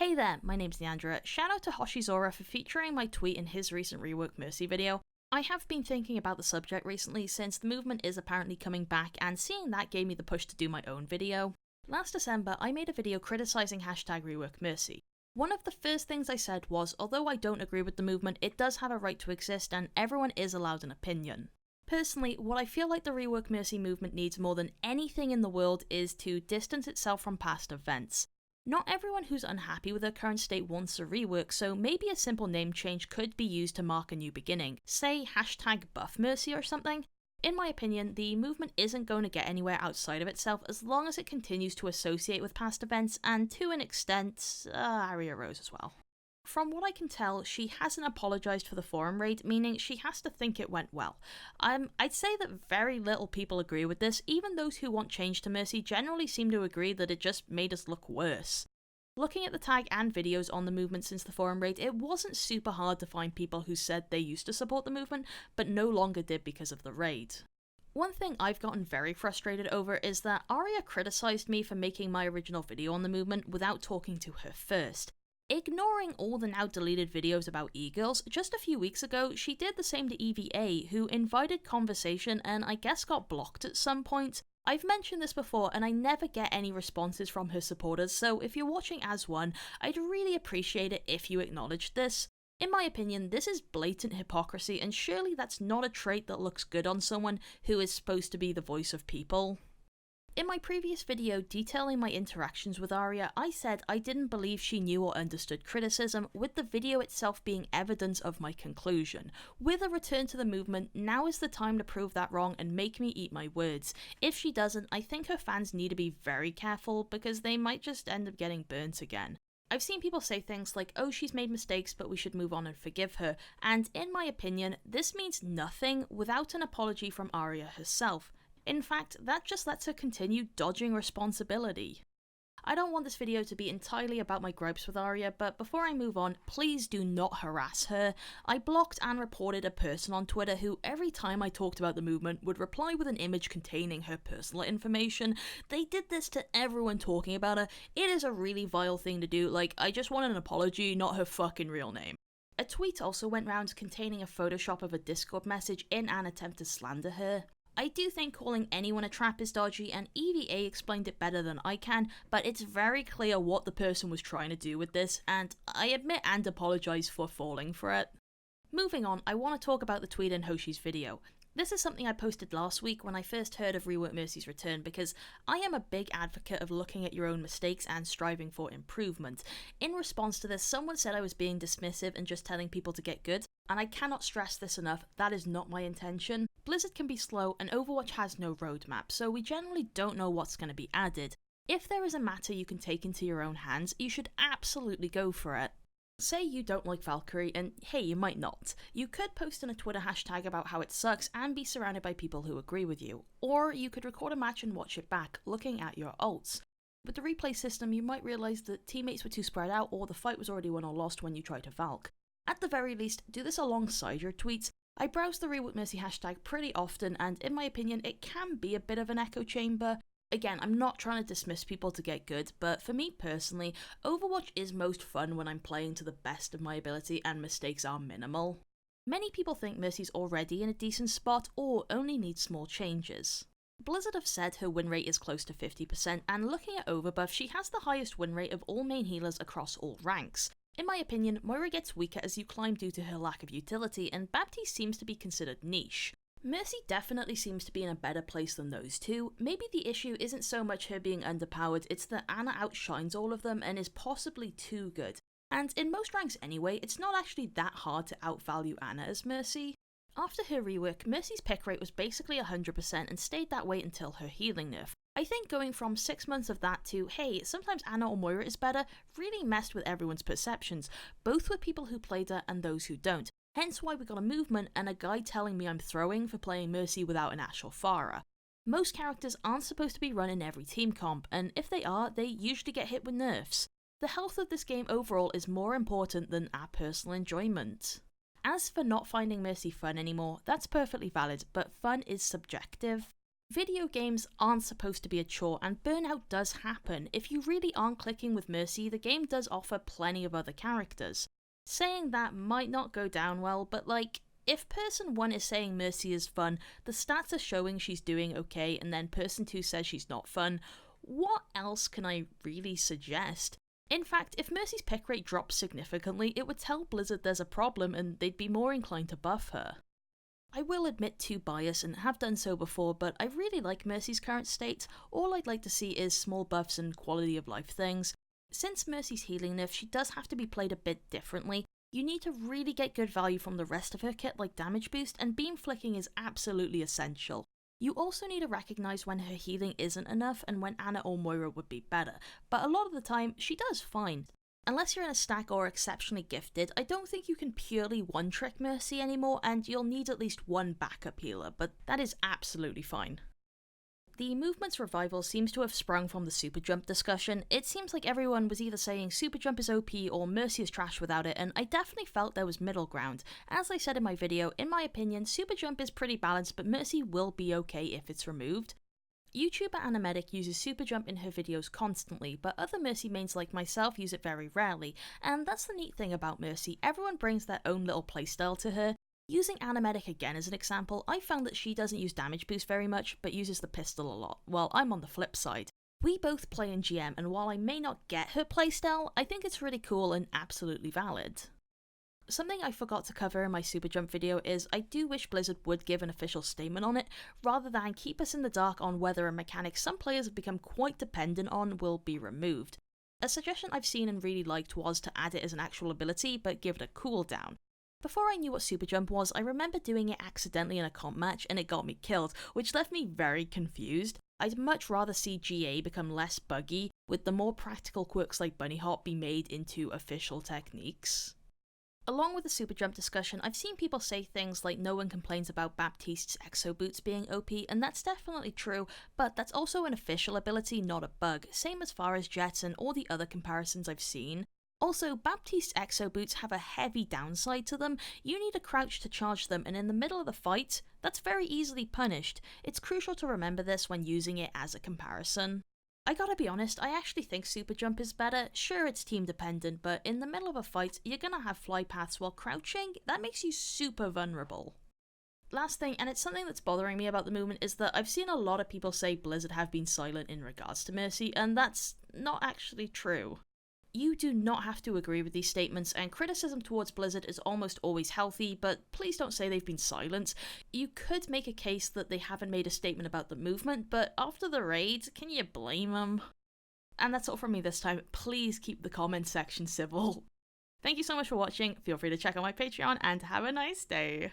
Hey there, my name's Niandra. Shout out to Hoshizora for featuring my tweet in his recent Rework Mercy video. I have been thinking about the subject recently since the movement is apparently coming back, and seeing that gave me the push to do my own video. Last December, I made a video criticising #reworkmercy. One of the first things I said was, although I don't agree with the movement, it does have a right to exist and everyone is allowed an opinion. Personally, what I feel like the Rework Mercy movement needs more than anything in the world is to distance itself from past events. Not everyone who's unhappy with their current state wants a rework, so maybe a simple name change could be used to mark a new beginning. Say #buffmercy or something. In my opinion, the movement isn't going to get anywhere outside of itself as long as it continues to associate with past events, and to an extent, Aria Rose as well. From what I can tell, she hasn't apologised for the forum raid, meaning she has to think it went well. I'd say that very little people agree with this. Even those who want change to Mercy generally seem to agree that it just made us look worse. Looking at the tag and videos on the movement since the forum raid, it wasn't super hard to find people who said they used to support the movement, but no longer did because of the raid. One thing I've gotten very frustrated over is that Aria criticised me for making my original video on the movement without talking to her first. Ignoring all the now deleted videos about e-girls, just a few weeks ago she did the same to EVA, who invited conversation and I guess got blocked at some point. I've mentioned this before and I never get any responses from her supporters, so if you're watching as one, I'd really appreciate it if you acknowledged this. In my opinion, this is blatant hypocrisy, and surely that's not a trait that looks good on someone who is supposed to be the voice of people. In my previous video detailing my interactions with Aria, I said I didn't believe she knew or understood criticism, with the video itself being evidence of my conclusion. With a return to the movement, now is the time to prove that wrong and make me eat my words. If she doesn't, I think her fans need to be very careful because they might just end up getting burnt again. I've seen people say things like, oh, she's made mistakes but we should move on and forgive her, and in my opinion, this means nothing without an apology from Aria herself. In fact, that just lets her continue dodging responsibility. I don't want this video to be entirely about my gripes with Aria, but before I move on, please do not harass her. I blocked and reported a person on Twitter who, every time I talked about the movement, would reply with an image containing her personal information. They did this to everyone talking about her. It is a really vile thing to do, like, I just want an apology, not her fucking real name. A tweet also went round containing a Photoshop of a Discord message in an attempt to slander her. I do think calling anyone a trap is dodgy, and EVA explained it better than I can, but it's very clear what the person was trying to do with this, and I admit and apologise for falling for it. Moving on, I want to talk about the tweet in Hoshi's video. This is something I posted last week when I first heard of Rework Mercy's return, because I am a big advocate of looking at your own mistakes and striving for improvement. In response to this, someone said I was being dismissive and just telling people to get good, and I cannot stress this enough, that is not my intention. Blizzard can be slow and Overwatch has no roadmap, so we generally don't know what's going to be added. If there is a matter you can take into your own hands, you should absolutely go for it. Say you don't like Valkyrie, and hey, you might not. You could post in a Twitter hashtag about how it sucks and be surrounded by people who agree with you. Or you could record a match and watch it back, looking at your ults. With the replay system, you might realise that teammates were too spread out or the fight was already won or lost when you tried to Valk. At the very least, do this alongside your tweets. I browse the Rework Mercy hashtag pretty often, and in my opinion, it can be a bit of an echo chamber. Again, I'm not trying to dismiss people to get good, but for me personally, Overwatch is most fun when I'm playing to the best of my ability and mistakes are minimal. Many people think Mercy's already in a decent spot or only needs small changes. Blizzard have said her win rate is close to 50%, and looking at Overbuff, she has the highest win rate of all main healers across all ranks. In my opinion, Moira gets weaker as you climb due to her lack of utility, and Baptiste seems to be considered niche. Mercy definitely seems to be in a better place than those two. Maybe the issue isn't so much her being underpowered, it's that Ana outshines all of them and is possibly too good. And in most ranks anyway, it's not actually that hard to outvalue Ana as Mercy. After her rework, Mercy's pick rate was basically 100% and stayed that way until her healing nerf. I think going from 6 months of that to, hey, sometimes Ana or Moira is better, really messed with everyone's perceptions, both with people who played her and those who don't. Hence why we got a movement and a guy telling me I'm throwing for playing Mercy without an actual Pharah. Most characters aren't supposed to be run in every team comp, and if they are, they usually get hit with nerfs. The health of this game overall is more important than our personal enjoyment. As for not finding Mercy fun anymore, that's perfectly valid, but fun is subjective. Video games aren't supposed to be a chore, and burnout does happen. If you really aren't clicking with Mercy, the game does offer plenty of other characters. Saying that might not go down well, but like, if person 1 is saying Mercy is fun, the stats are showing she's doing okay, and then person 2 says she's not fun, what else can I really suggest? In fact, if Mercy's pick rate drops significantly, it would tell Blizzard there's a problem and they'd be more inclined to buff her. I will admit to bias and have done so before, but I really like Mercy's current state. All I'd like to see is small buffs and quality of life things. Since Mercy's healing nerf, she does have to be played a bit differently. You need to really get good value from the rest of her kit like damage boost, and beam flicking is absolutely essential. You also need to recognise when her healing isn't enough and when Anna or Moira would be better, but a lot of the time she does fine. Unless you're in a stack or exceptionally gifted, I don't think you can purely one-trick Mercy anymore, and you'll need at least one backup healer, but that is absolutely fine. The movement's revival seems to have sprung from the super jump discussion. It seems like everyone was either saying super jump is OP or Mercy is trash without it, and I definitely felt there was middle ground. As I said in my video, in my opinion, super jump is pretty balanced, but Mercy will be okay if it's removed. YouTuber Animedic uses super jump in her videos constantly, but other Mercy mains like myself use it very rarely, and that's the neat thing about Mercy, everyone brings their own little playstyle to her. Using Animedic again as an example, I found that she doesn't use damage boost very much, but uses the pistol a lot. Well, I'm on the flip side. We both play in GM, and while I may not get her playstyle, I think it's really cool and absolutely valid. Something I forgot to cover in my super jump video is I do wish Blizzard would give an official statement on it, rather than keep us in the dark on whether a mechanic some players have become quite dependent on will be removed. A suggestion I've seen and really liked was to add it as an actual ability, but give it a cooldown. Before I knew what super jump was, I remember doing it accidentally in a comp match and it got me killed, which left me very confused. I'd much rather see GA become less buggy, with the more practical quirks like bunny hop be made into official techniques. Along with the super jump discussion, I've seen people say things like no one complains about Baptiste's exo boots being OP, and that's definitely true, but that's also an official ability, not a bug, same as far as Jets and all the other comparisons I've seen. Also, Baptiste's exo boots have a heavy downside to them. You need to crouch to charge them, and in the middle of the fight, that's very easily punished. It's crucial to remember this when using it as a comparison. I gotta be honest, I actually think super jump is better. Sure, it's team dependent, but in the middle of a fight, you're gonna have fly paths while crouching. That makes you super vulnerable. Last thing, and it's something that's bothering me about the movement, is that I've seen a lot of people say Blizzard have been silent in regards to Mercy, and that's not actually true. You do not have to agree with these statements, and criticism towards Blizzard is almost always healthy, but please don't say they've been silent. You could make a case that they haven't made a statement about the movement, but after the raid, can you blame them? And that's all from me this time. Please keep the comment section civil. Thank you so much for watching, feel free to check out my Patreon, and have a nice day.